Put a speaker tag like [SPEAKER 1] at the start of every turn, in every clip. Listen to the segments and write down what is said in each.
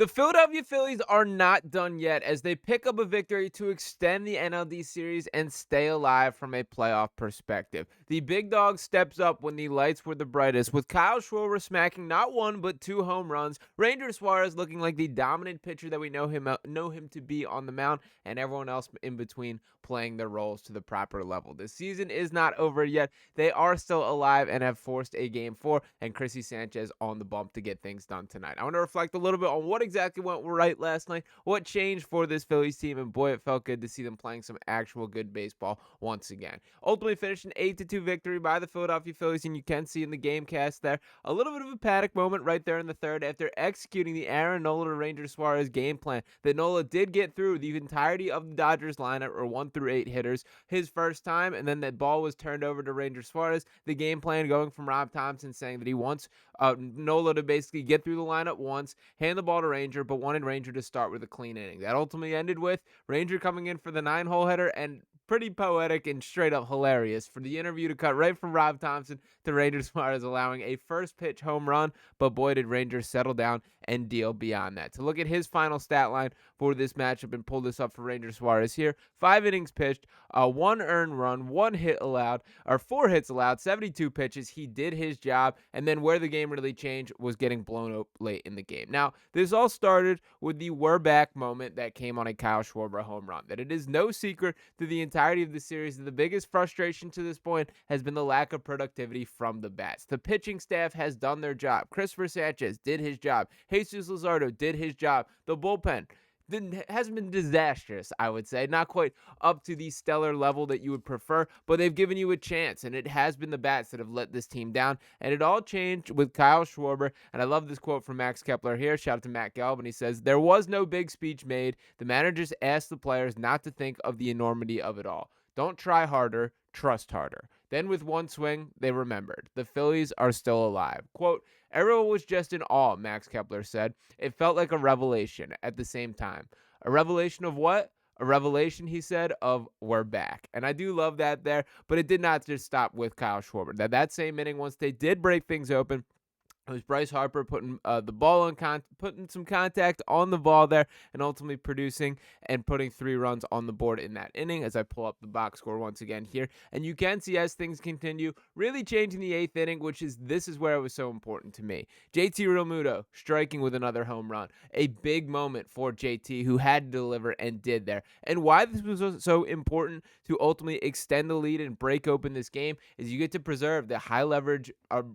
[SPEAKER 1] The Philadelphia Phillies are not done yet as they pick up a victory to extend the NLD series and stay alive from a playoff perspective. The big dog steps up when the lights were the brightest, with Kyle Schwarber smacking not one but two home runs. Ranger Suarez looking like the dominant pitcher that we know him to be on the mound, and everyone else in between playing their roles to the proper level. The season is not over yet. They are still alive and have forced a game four, and Chrissy Sanchez on the bump to get things done tonight. I want to reflect a little bit on what exactly went right last night, what changed for this Phillies team, and boy, it felt good to see them playing some actual good baseball once again. Ultimately finished an 8-2 victory by the Philadelphia Phillies, and you can see in the game cast there a little bit of a panic moment right there in the third after executing the Aaron Nola to Ranger Suarez game plan that Nola did get through the entirety of the Dodgers lineup, or 1 through 8 hitters, his first time, and then that ball was turned over to Ranger Suarez. The game plan going from Rob Thomson saying that he wants Nola to basically get through the lineup once, hand the ball to Ranger, but wanted Ranger to start with a clean inning. That ultimately ended with Ranger coming in for the 9-hole hitter, and pretty poetic and straight up hilarious for the interview to cut right from Rob Thomson to Ranger Suarez allowing a first pitch home run, but boy did Ranger settle down and deal beyond that. To look at his final stat line for this matchup and pull this up for Ranger Suarez here: 5 innings pitched, 1 earned run, 1 hit allowed, or 4 hits allowed, 72 pitches. He did his job, and then where the game really changed was getting blown up late in the game. Now, this all started with the "we're back" moment that came on a Kyle Schwarber home run. That it is no secret through the entirety of the series that the biggest frustration to this point has been the lack of productivity from the bats. The pitching staff has done their job. Christopher Sanchez did his job. Jesus Luzardo did his job. The bullpen hasn't been disastrous, I would say. Not quite up to the stellar level that you would prefer, but they've given you a chance, and it has been the bats that have let this team down, and it all changed with Kyle Schwarber. And I love this quote from Max Kepler here. Shout out to Matt Gelb, and he says, "There was no big speech made. The manager just asked the players not to think of the enormity of it all. Don't try harder, trust harder." Then with one swing, they remembered. The Phillies are still alive. Quote, "Everyone was just in awe," Max Kepler said. "It felt like a revelation at the same time." A revelation of what? A revelation, he said, of "we're back." And I do love that there, but it did not just stop with Kyle Schwarber. That same inning, once they did break things open, it was Bryce Harper putting the ball putting some contact on the ball there, and ultimately producing and putting 3 runs on the board in that inning. As I pull up the box score once again here, and you can see as things continue, really changing the 8th inning, this is where it was so important to me. JT Realmuto striking with another home run, a big moment for JT, who had to deliver and did there. And why this was so important to ultimately extend the lead and break open this game is you get to preserve the high leverage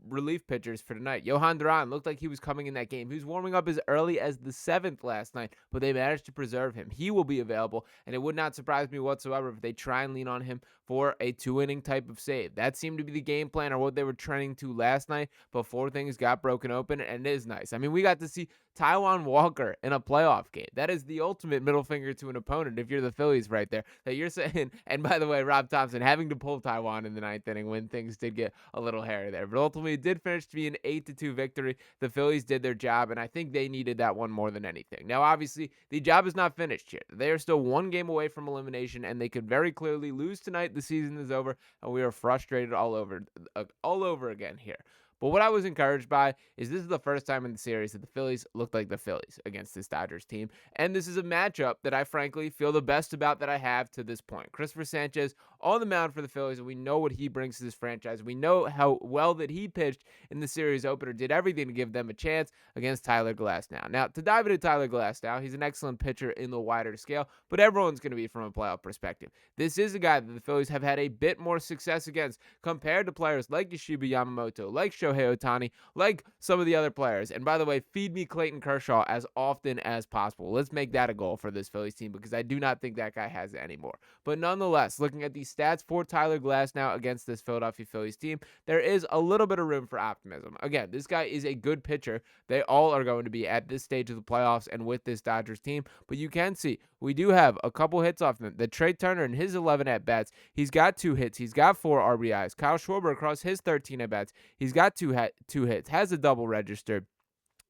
[SPEAKER 1] relief pitchers for tonight. Johan Duran looked like he was coming in that game. He was warming up as early as the 7th last night, but they managed to preserve him. He will be available, and it would not surprise me whatsoever if they try and lean on him for a 2-inning type of save. That seemed to be the game plan, or what they were trending to last night before things got broken open, and it is nice. I mean, we got to see Taijuan Walker in a playoff game. That is the ultimate middle finger to an opponent if you're the Phillies right there. That you're saying, and by the way, Rob Thomson having to pull Taijuan in the 9th inning when things did get a little hairy there. But ultimately, it did finish to be an 8-2 victory. The Phillies did their job, and I think they needed that one more than anything. Now, obviously, the job is not finished here. They are still one game away from elimination, and they could very clearly lose tonight. The season is over, and we are frustrated all over again here. But what I was encouraged by is this is the first time in the series that the Phillies looked like the Phillies against this Dodgers team. And this is a matchup that I frankly feel the best about that I have to this point. Christopher Sanchez on the mound for the Phillies, and we know what he brings to this franchise. We know how well that he pitched in the series opener, did everything to give them a chance against Tyler Glasnow. Now, to dive into Tyler Glasnow, he's an excellent pitcher in the wider scale, but everyone's going to be from a playoff perspective. This is a guy that the Phillies have had a bit more success against compared to players like Yashiba Yamamoto, like Shohei Ohtani, like some of the other players. And by the way, feed me Clayton Kershaw as often as possible. Let's make that a goal for this Phillies team, because I do not think that guy has it anymore. But nonetheless, looking at these stats for Tyler Glasnow against this Philadelphia Phillies team, there is a little bit of room for optimism. Again, this guy is a good pitcher. They all are going to be at this stage of the playoffs and with this Dodgers team. But you can see we do have a couple hits off them. The Trey Turner in his 11 at-bats, he's got 2 hits. He's got 4 RBIs. Kyle Schwarber across his 13 at-bats, he's got 2 hits, has a double registered.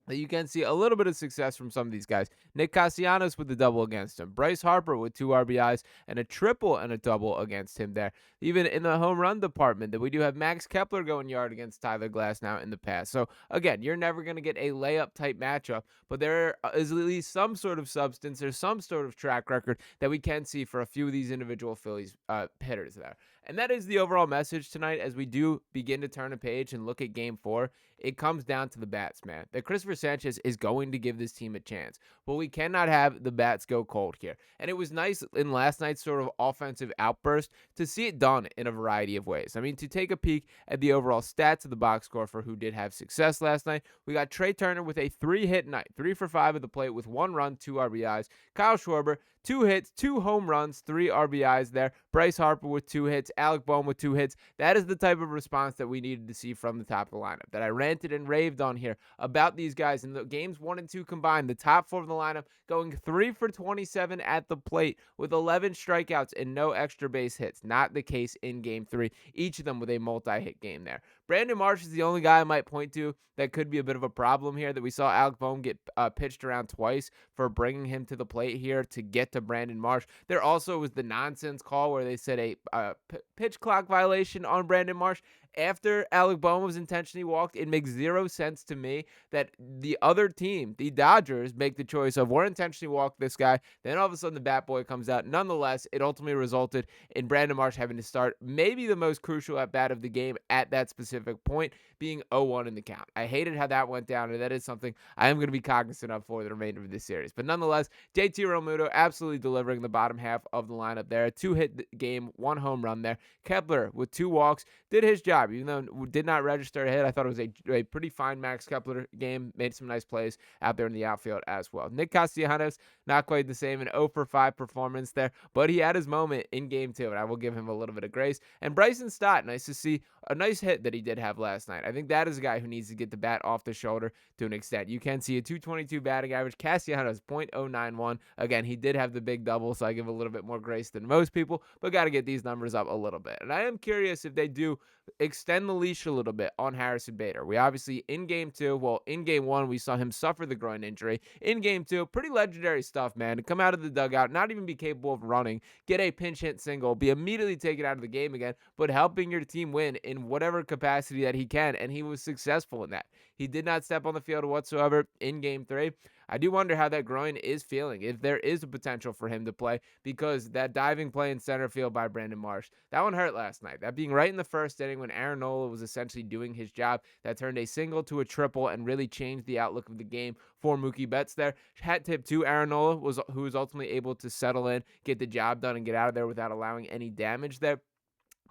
[SPEAKER 1] that you can see a little bit of success from some of these guys. Nick Castellanos with the double against him. Bryce Harper with 2 RBIs and a triple and a double against him there. Even in the home run department, that we do have Max Kepler going yard against Tyler Glasnow in the past. So again, you're never going to get a layup type matchup, but there is at least some sort of substance or some sort of track record that we can see for a few of these individual Phillies hitters there. And that is the overall message tonight as we do begin to turn a page and look at game 4. It comes down to the bats, man. That Christopher Sanchez is going to give this team a chance. But we cannot have the bats go cold here. And it was nice in last night's sort of offensive outburst to see it done in a variety of ways. I mean, to take a peek at the overall stats of the box score for who did have success last night, we got Trey Turner with a 3-hit night, 3 for 5 at the plate with 1 run, 2 RBIs. Kyle Schwarber, 2 hits, 2 home runs, 3 RBIs there. Bryce Harper with 2 hits, Alec Bohm with 2 hits. That is the type of response that we needed to see from the top of the lineup, that I ranted and raved on here about these guys. In the games 1 and 2 combined, the top 4 of the lineup going 3 for 27 at the plate with 11 strikeouts and no extra base hits. Not the case in game 3, each of them with a multi-hit game there. Brandon Marsh is the only guy I might point to that could be a bit of a problem here, that we saw Alec Bohm get pitched around twice for bringing him to the plate here to get to Brandon Marsh. There also was the nonsense call where they said a pitch clock violation on Brandon Marsh after Alec Bohm was intentionally walked. It makes zero sense to me that the other team, the Dodgers, make the choice of, we're intentionally walked this guy. Then all of a sudden the bat boy comes out. Nonetheless, it ultimately resulted in Brandon Marsh having to start maybe the most crucial at bat of the game at that specific point, being 0-1 in the count. I hated how that went down, and that is something I am going to be cognizant of for the remainder of this series. But nonetheless, JT Realmuto absolutely delivering the bottom half of the lineup there. A 2-hit game, 1 home run there. Kepler with 2 walks did his job, even though did not register a hit. I thought it was a pretty fine Max Kepler game. Made some nice plays out there in the outfield as well. Nick Castellanos, not quite the same, an 0 for 5 performance there, but he had his moment in game 2, and I will give him a little bit of grace. And Bryson Stott, nice to see a nice hit that he did have last night. I think that is a guy who needs to get the bat off the shoulder to an extent. You can see a 222 batting average. Castellanos 0.091. Again, he did have the big double, so I give a little bit more grace than most people, but got to get these numbers up a little bit. And I am curious if they do extend the leash a little bit on Harrison Bader. We obviously in game 2, well, in game 1, we saw him suffer the groin injury. In game 2, pretty legendary stuff, man. To come out of the dugout, not even be capable of running, get a pinch hit single, be immediately taken out of the game again, but helping your team win in whatever capacity that he can, and he was successful in that. He did not step on the field whatsoever in game 3. I do wonder how that groin is feeling, if there is a potential for him to play, because that diving play in center field by Brandon Marsh, that one hurt last night. That being right in the first inning when Aaron Nola was essentially doing his job, that turned a single to a triple and really changed the outlook of the game for Mookie Betts there. Hat tip to Aaron Nola, who was ultimately able to settle in, get the job done, and get out of there without allowing any damage there.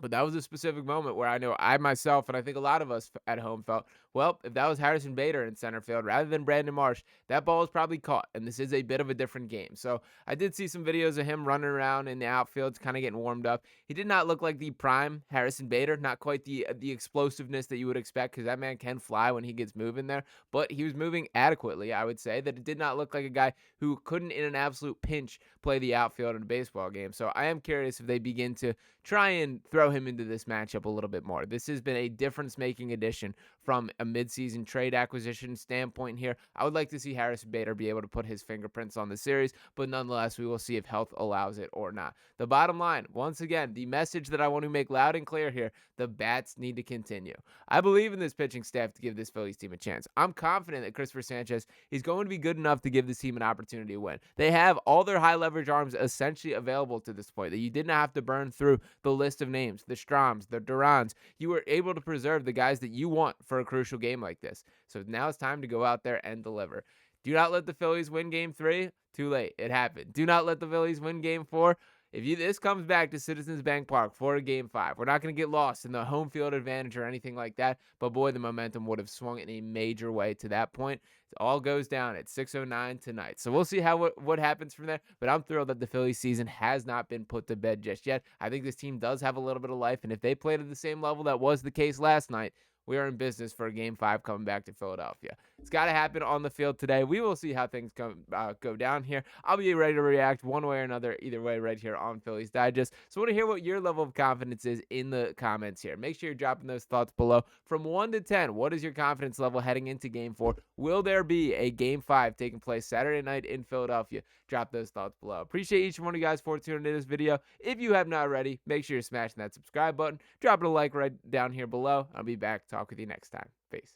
[SPEAKER 1] But that was a specific moment where I know I myself, and I think a lot of us at home felt, well, if that was Harrison Bader in center field rather than Brandon Marsh, that ball is probably caught, and this is a bit of a different game. So I did see some videos of him running around in the outfield, kind of getting warmed up. He did not look like the prime Harrison Bader, not quite the explosiveness that you would expect, because that man can fly when he gets moving there, but he was moving adequately, I would say, that it did not look like a guy who couldn't, in an absolute pinch, play the outfield in a baseball game. So I am curious if they begin to try and throw him into this matchup a little bit more. This has been a difference-making addition from a midseason trade acquisition standpoint here. I would like to see Harrison Bader be able to put his fingerprints on the series, but nonetheless, we will see if health allows it or not. The bottom line, once again, the message that I want to make loud and clear here, the bats need to continue. I believe in this pitching staff to give this Phillies team a chance. I'm confident that Christopher Sanchez is going to be good enough to give this team an opportunity to win. They have all their high-leverage arms essentially available to this point, that you did not have to burn through the list of names, the Stroms, the Durans. You were able to preserve the guys that you want for a crucial game like this. So now it's time to go out there and deliver. Do not let the Phillies win game 3. Too late. It happened. Do not let the Phillies win game 4. If this comes back to Citizens Bank Park for a game 5, we're not going to get lost in the home field advantage or anything like that. But boy, the momentum would have swung in a major way to that point. It all goes down at 6:09 tonight. So we'll see what happens from there. But I'm thrilled that the Phillies season has not been put to bed just yet. I think this team does have a little bit of life, and if they played at the same level that was the case last night, we are in business for a game 5 coming back to Philadelphia. It's got to happen on the field today. We will see how things go down here. I'll be ready to react one way or another, either way, right here on Phillies Digest. So I want to hear what your level of confidence is in the comments here. Make sure you're dropping those thoughts below. From 1 to 10, what is your confidence level heading into game 4? Will there be a game 5 taking place Saturday night in Philadelphia? Drop those thoughts below. Appreciate each one of you guys for tuning into this video. If you have not already, make sure you're smashing that subscribe button. Drop it a like right down here below. I'll be back. Talk with you next time. Peace.